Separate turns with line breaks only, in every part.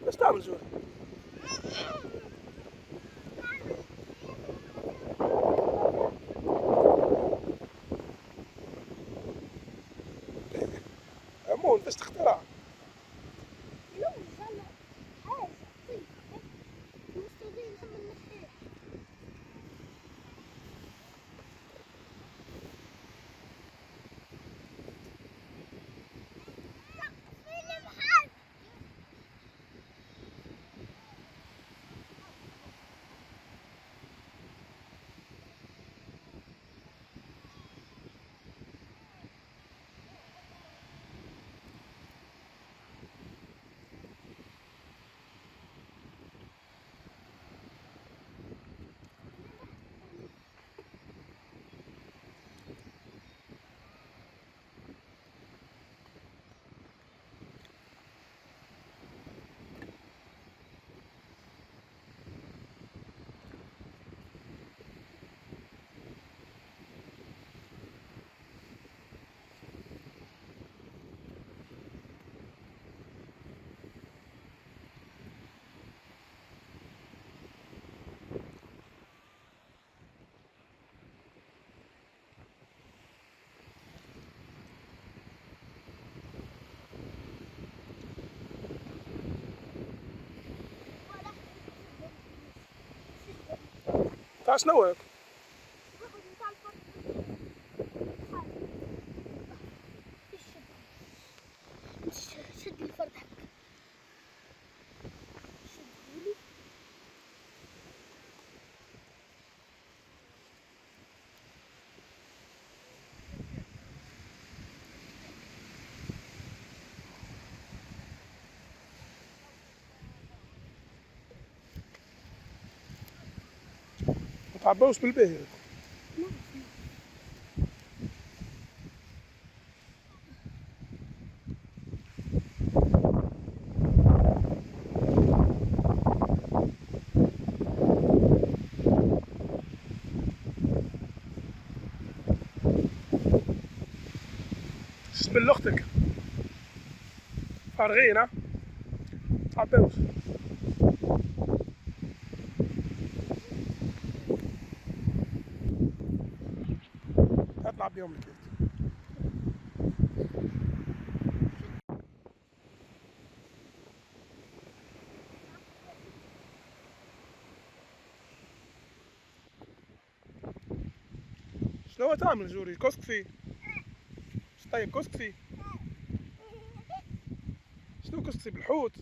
اش تعمل جوري؟ امون باش تخترع. تاع شنو هاك؟
شد الفرد حقك. شدهولي.
ما تعباوش بالباهي. شتبل اختك فارغين ها؟ تعباوش. تلعب بيهم الكيت. شنو تعمل جوري؟ كسك فيه. طيب كسك فيه. شنو كسك فيه بالحوت؟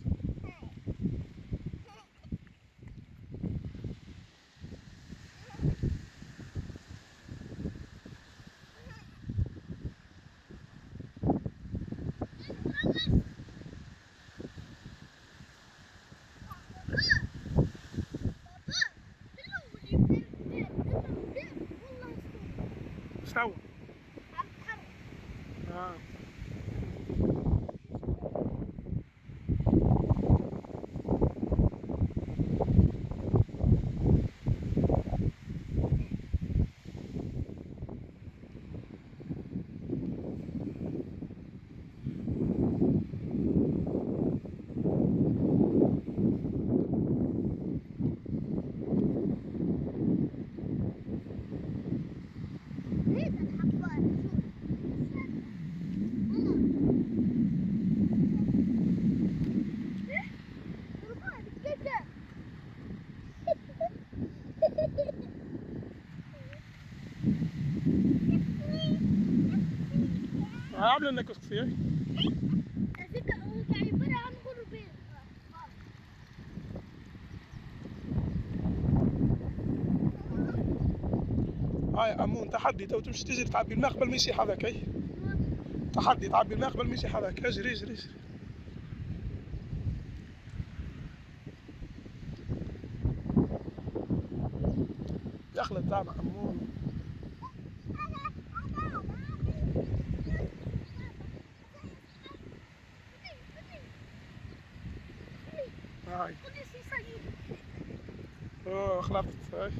شنو؟ آه. عامل انك كسك فيه. هاي امون تحدي تو تمشي تجري تعبي الماء قبل ما يسيح هذاك. اي تحدي تعبي الماء قبل ما يسيح هذاك. اجري اجري اجري. يخلط تاعنا امون. هاي اوه خلطت. هاي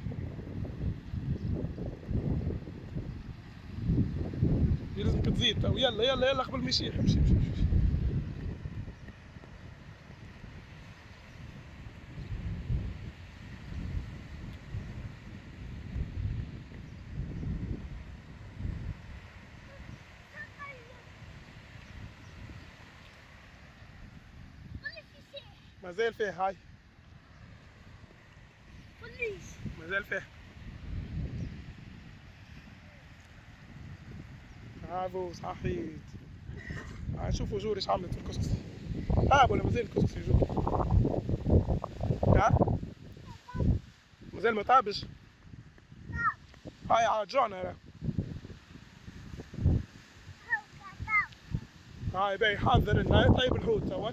لازمك تزيد تو. يلا يلا يلا قبل ما يسيح. امشي امشي امشي. مازال فيه هاي.
فليش.
مازال فيه. برافو صحيت. نشوفوا جوري ايش عملت في الكسكسي. طاب ولا مازال الكسكسي جوري؟ ها؟ مازال ما طابش؟ هاي عاد جوعنا راه. هاي باهي حاضر لنا طيب الحوت توا.